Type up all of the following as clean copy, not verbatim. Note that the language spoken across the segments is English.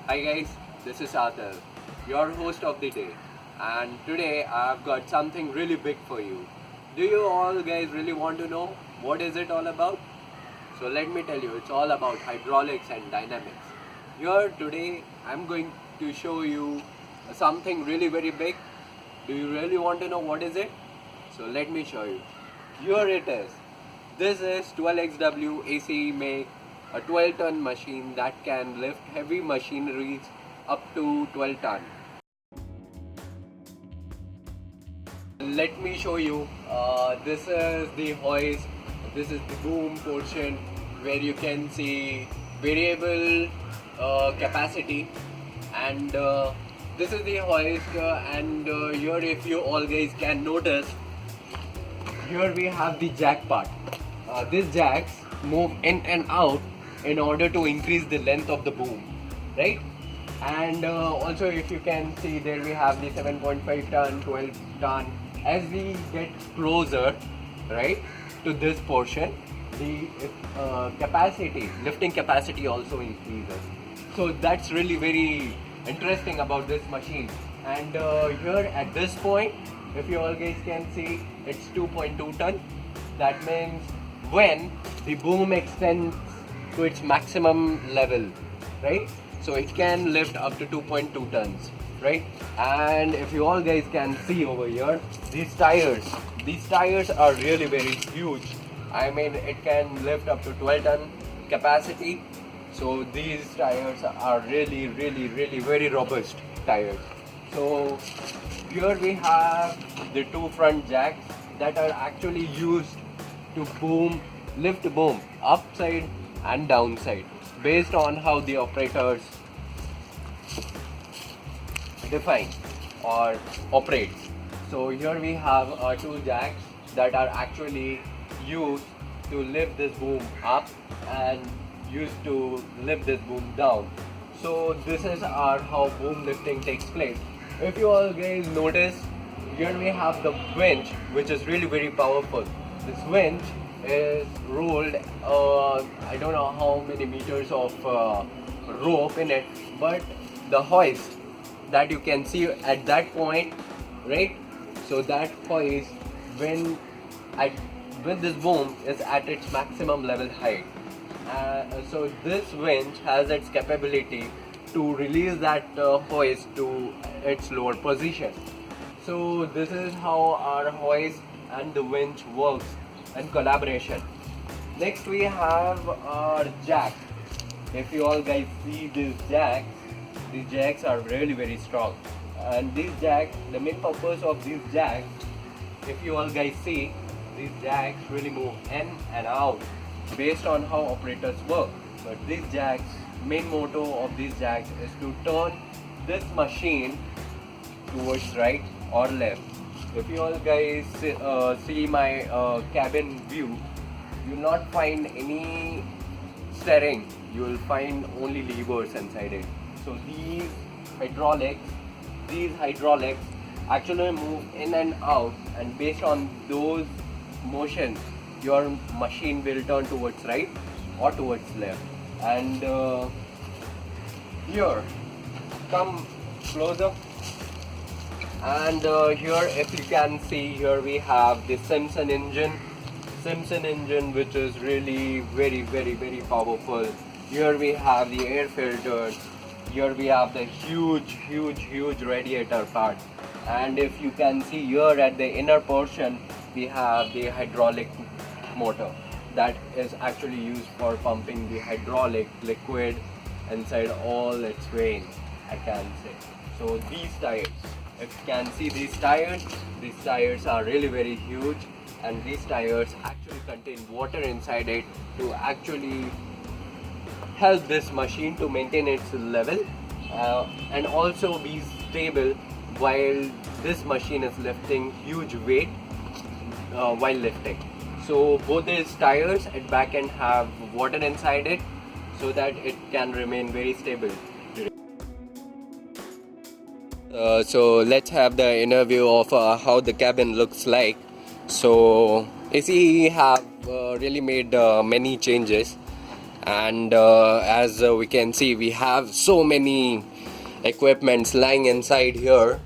Hi guys, this is Arthur, your host of the day, and today I've got something really big for you. Do you all guys really want to know what is it all about? So let me tell you, it's all about hydraulics and dynamics. Here today I'm going to show you something really very big. Do you really want to know what is it? So let me show you. Here it is. This is 12XW AC make, a 12-ton machine that can lift heavy machineries up to 12 ton. Let me show you. This is the hoist. This is the boom portion where you can see variable capacity, and this is the hoist. And here, if you all guys can notice, here we have the jack part. These jacks move in and out in order to increase the length of the boom, right? And also, if you can see, there we have the 7.5 ton, 12 ton. As we get closer, right, to this portion, the capacity, lifting capacity also increases. So that's really very interesting about this machine. And here at this point, if you all guys can see, it's 2.2 ton. That means when the boom extends to its maximum level, right? So it can lift up to 2.2 tons, right? And if you all guys can see over here, these tires are really very huge. I mean, it can lift up to 12 ton capacity. So these tires are really very robust tires. So here we have the two front jacks that are actually used to lift boom upside and downside based on how the operators define or operate. So here we have two jacks that are actually used to lift this boom up and used to lift this boom down. So this is our how boom lifting takes place. If you all guys notice, here we have the winch, which is really very powerful. This winch is rolled, I don't know how many meters of rope in it, but the hoist that you can see at that point, right? So that hoist, when this boom is at its maximum level height, so this winch has its capability to release that hoist to its lower position. So this is how our hoist and the winch works in collaboration. Next we have our jack. If you all guys see these jacks are really very strong. And these jacks, the main purpose of these jacks, if you all guys see, these jacks really move in and out based on how operators work. But these jacks, main motto of these jacks is to turn this machine towards right or left. If you all guys see my cabin view, you will not find any steering. You will find only levers inside it. So these hydraulics actually move in and out, and based on those motions, your machine will turn towards right or towards left. And here, come closer. And here, if you can see, here we have the Simpson engine, which is really very powerful. Here we have the air filters. Here we have the huge radiator part. And if you can see here at the inner portion, we have the hydraulic motor that is actually used for pumping the hydraulic liquid inside all its veins, I can say. So these tires, if you can see these tires are really very huge, and these tires actually contain water inside it to actually help this machine to maintain its level and also be stable while this machine is lifting huge weight while lifting. So both these tires at back end have water inside it so that it can remain very stable. So let's have the inner view of how the cabin looks like. So AC have really made many changes, And as we can see, we have so many equipments lying inside here.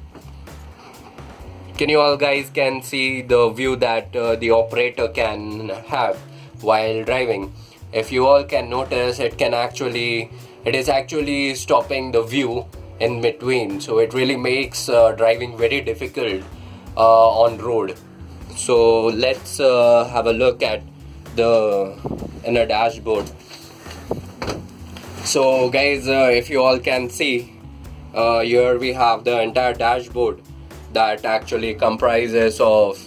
Can you all guys can see the view that the operator can have while driving? If you all can notice, it is actually stopping the view in between, so it really makes driving very difficult on road. So let's have a look at the inner dashboard. So guys, if you all can see, here we have the entire dashboard that actually comprises of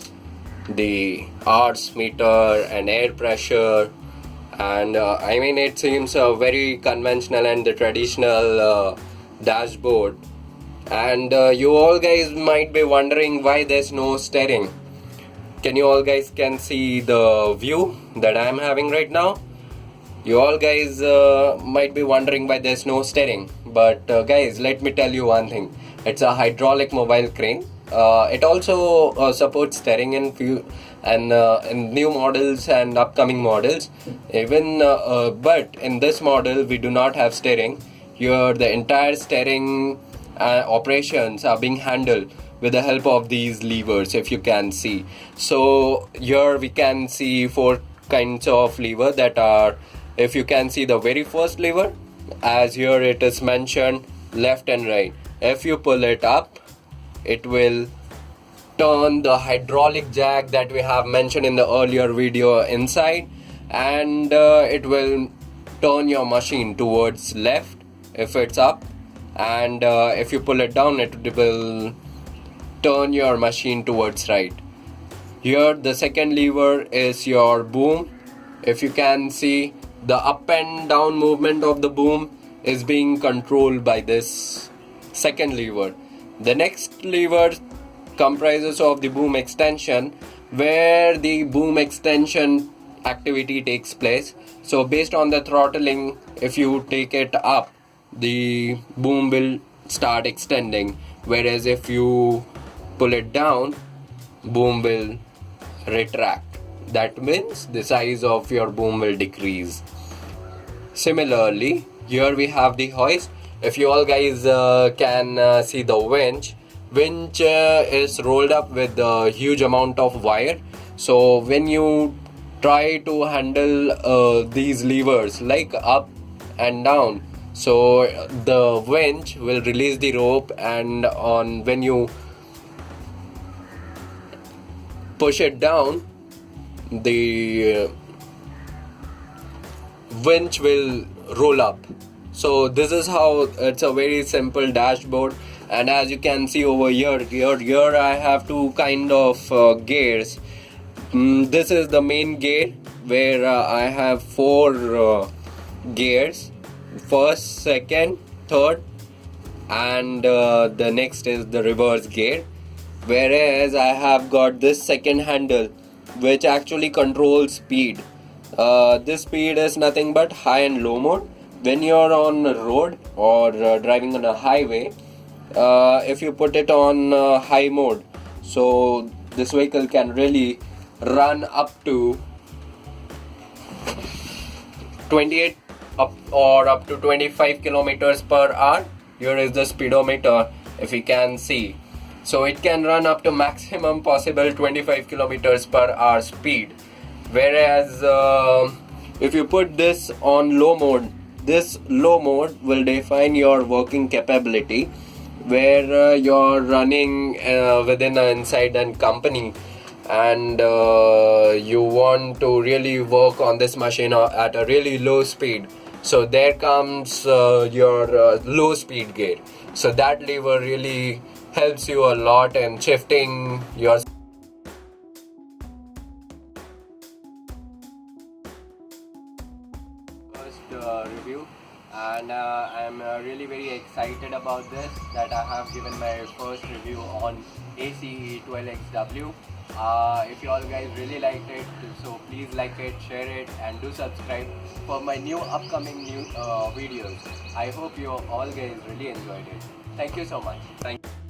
the hours meter and air pressure, and I mean, it seems very conventional and the traditional dashboard. And you all guys might be wondering why there's no steering. Can you all guys can see the view that I'm having right now? You all guys might be wondering why there's no steering, but guys, let me tell you one thing. It's a hydraulic mobile crane. It also supports steering in new models and upcoming models. But in this model, we do not have steering. Here, the entire steering operations are being handled with the help of these levers, if you can see. So here we can see 4 kinds of lever that are, if you can see the very first lever, as here it is mentioned, left and right. If you pull it up, it will turn the hydraulic jack that we have mentioned in the earlier video inside, and it will turn your machine towards left if it's up, and if you pull it down, it will turn your machine towards right. Here the second lever is your boom. If you can see, the up and down movement of the boom is being controlled by this second lever. The next lever comprises of the boom extension, where the boom extension activity takes place. So based on the throttling, if you take it up, the boom will start extending, whereas if you pull it down, boom will retract. That means the size of your boom will decrease. Similarly, here we have the hoist. If you all guys can see the winch is rolled up with a huge amount of wire. So when you try to handle these levers like up and down, so the winch will release the rope, and when you push it down, the winch will roll up. So this is how it's a very simple dashboard. And as you can see over here I have 2 kind of gears. This is the main gear, where I have 4 gears, first, second, third, and the next is the reverse gear. Whereas I have got this second handle, which actually controls speed. This speed is nothing but high and low mode. When you're on a road or driving on a highway, if you put it on high mode, so this vehicle can really run up to 28 up to 25 kilometers per hour. Here is the speedometer, if you can see. So it can run up to maximum possible 25 kilometers per hour speed. Whereas if you put this on low mode, this low mode will define your working capability, where you're running within an inside a company, and you want to really work on this machine at a really low speed. So there comes your low speed gear. So that lever really helps you a lot in shifting your first review, and I'm really very excited about this, that I have given my first review on ACE 12XW. If you all guys really liked it, so please like it, share it, and do subscribe for my upcoming videos. I hope you all guys really enjoyed it. Thank you so much. Thank you.